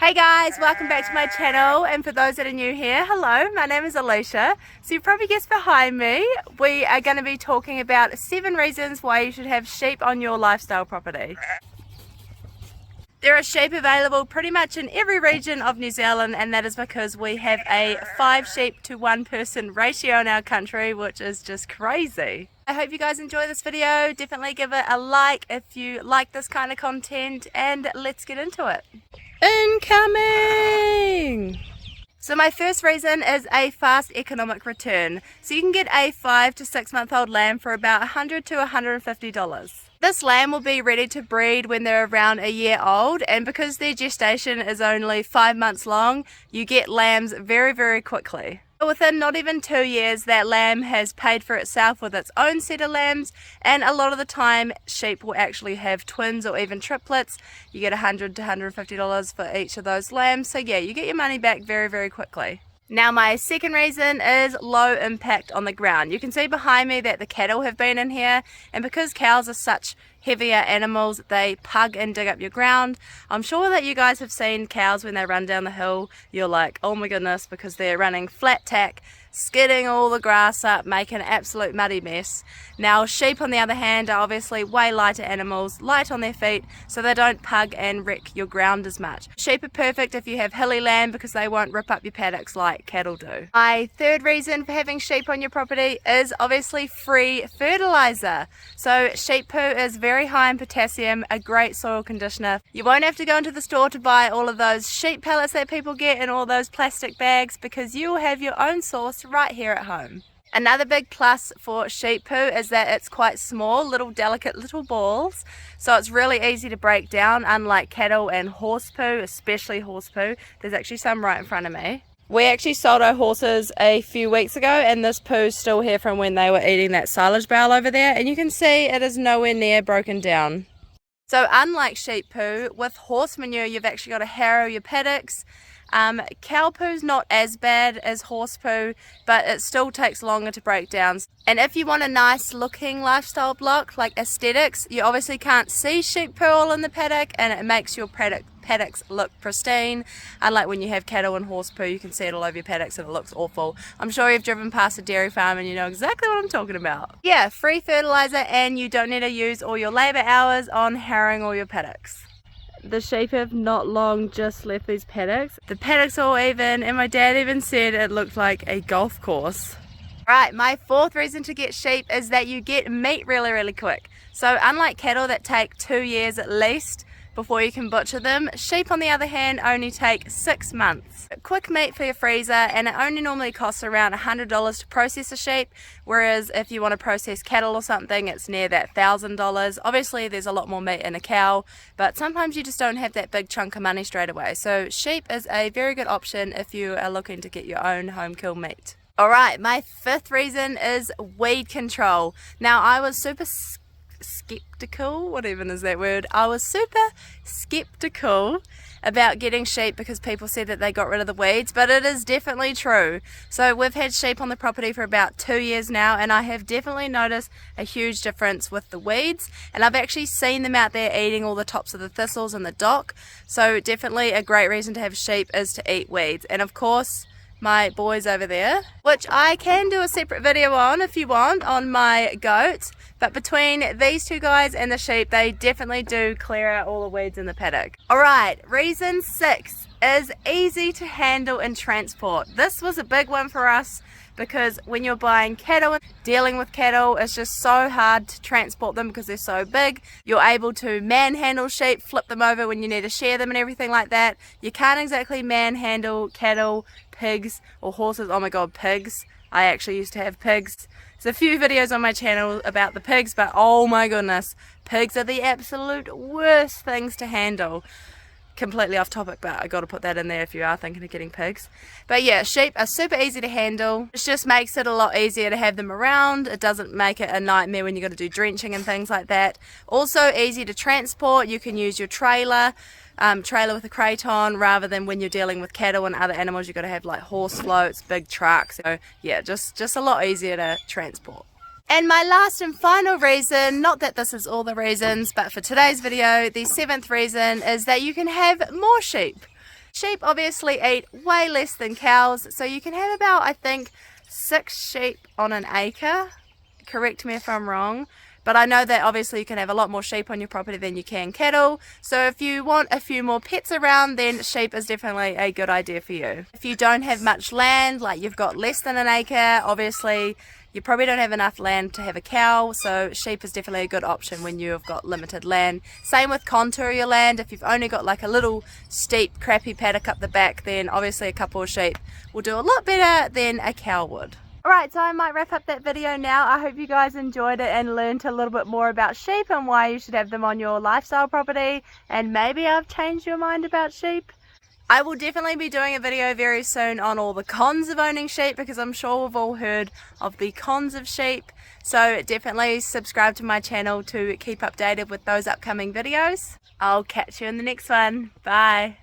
Hey guys, welcome back to my channel, and for those that are new here, hello, my name is Alicia. So you probably guessed behind me, we are going to be talking about 7 reasons why you should have sheep on your lifestyle property. There are sheep available pretty much in every region of New Zealand, and that is because we have a 5 sheep to 1 person ratio in our country, which is just crazy. I hope you guys enjoy this video. Definitely give it a like if you like this kind of content, and let's get into it. Incoming! So my first reason is a fast economic return. So you can get a 5 to 6 month old lamb for about $100 to $150. This lamb will be ready to breed when they're around a year old, and because their gestation is only 5 months long, you get lambs very quickly. Within not even 2 years, that lamb has paid for itself with its own set of lambs, and a lot of the time sheep will actually have twins or even triplets. You get $100 to $150 for each of those lambs, so yeah, you get your money back very quickly. Now my second reason is low impact on the ground. You can see behind me that the cattle have been in here, and because cows are such heavier animals, they pug and dig up your ground. I'm sure that you guys have seen cows when they run down the hill. You're like, oh my goodness, because they're running flat tack, skidding all the grass up, making an absolute muddy mess. Now sheep on the other hand are obviously way lighter animals, light on their feet, so they don't pug and wreck your ground as much. Sheep are perfect if you have hilly land because they won't rip up your paddocks like cattle do. My third reason for having sheep on your property is obviously free fertilizer. So sheep poo is very high in potassium, a great soil conditioner. You won't have to go into the store to buy all of those sheep pellets that people get in all those plastic bags, because you will have your own source right here at home. Another big plus for sheep poo is that it's quite small, delicate little balls, so it's really easy to break down, unlike cattle and horse poo, especially horse poo. There's actually some right in front of me. We actually sold our horses a few weeks ago, and this poo's still here from when they were eating that silage bale over there, and you can see it is nowhere near broken down. So unlike sheep poo, with horse manure you've actually got to harrow your paddocks. Cow poo's not as bad as horse poo, but it still takes longer to break down. And if you want a nice looking lifestyle block, like aesthetics, you obviously can't see sheep poo all in the paddock, and it makes your paddocks look pristine. Unlike when you have cattle and horse poo, you can see it all over your paddocks and it looks awful. I'm sure you've driven past a dairy farm and you know exactly what I'm talking about. Yeah, free fertilizer, and you don't need to use all your labour hours on harrowing all your paddocks. The sheep have not long just left these paddocks. The paddocks are all even, and my dad even said it looked like a golf course. Right, my fourth reason to get sheep is that you get meat really quick. So unlike cattle that take 2 years at least before you can butcher them, sheep on the other hand only take 6 months. Quick meat for your freezer, and it only normally costs around $100 to process a sheep, whereas if you want to process cattle or something, it's near that $1,000. Obviously there's a lot more meat in a cow, but sometimes you just don't have that big chunk of money straight away. So sheep is a very good option if you are looking to get your own home kill meat. Alright, my fifth reason is weed control. Now I was super skeptical, what even is that word? I was super skeptical about getting sheep because people said that they got rid of the weeds, but it is definitely true. So we've had sheep on the property for about 2 years now, and I have definitely noticed a huge difference with the weeds, and I've actually seen them out there eating all the tops of the thistles and the dock. So definitely a great reason to have sheep is to eat weeds. And of course my boys over there, which I can do a separate video on if you want, on my goats, but between these two guys and the sheep, they definitely do clear out all the weeds in the paddock. Alright, reason 6 is easy to handle and transport. This was a big one for us because when you're buying cattle, dealing with cattle, it's just so hard to transport them because they're so big. You're able to manhandle sheep, flip them over when you need to shear them and everything like that. You can't exactly manhandle cattle, pigs or horses. Oh my god, pigs. I actually used to have pigs. There's a few videos on my channel about the pigs, but oh my goodness, pigs are the absolute worst things to handle. Completely off topic, but I got to put that in there if you are thinking of getting pigs. But yeah, sheep are super easy to handle. It just makes it a lot easier to have them around. It doesn't make it a nightmare when you got to do drenching and things like that. Also easy to transport. You can use your trailer with a crate on, rather than when you're dealing with cattle and other animals you've got to have like horse floats, big trucks. So yeah, just a lot easier to transport. And my last and final reason, not that this is all the reasons, but for today's video, the 7th reason is that you can have more sheep. Sheep obviously eat way less than cows, so you can have about, I think, 6 sheep on an acre. Correct me if I'm wrong. But I know that obviously you can have a lot more sheep on your property than you can cattle. So if you want a few more pets around, then sheep is definitely a good idea for you. If you don't have much land, like you've got less than an acre, obviously you probably don't have enough land to have a cow. So sheep is definitely a good option when you've got limited land. Same with contour your land. If you've only got like a little steep, crappy paddock up the back, then obviously a couple of sheep will do a lot better than a cow would. Alright, so I might wrap up that video now. I hope you guys enjoyed it and learned a little bit more about sheep and why you should have them on your lifestyle property, and maybe I've changed your mind about sheep. I will definitely be doing a video very soon on all the cons of owning sheep, because I'm sure we've all heard of the cons of sheep. So definitely subscribe to my channel to keep updated with those upcoming videos. I'll catch you in the next one. Bye.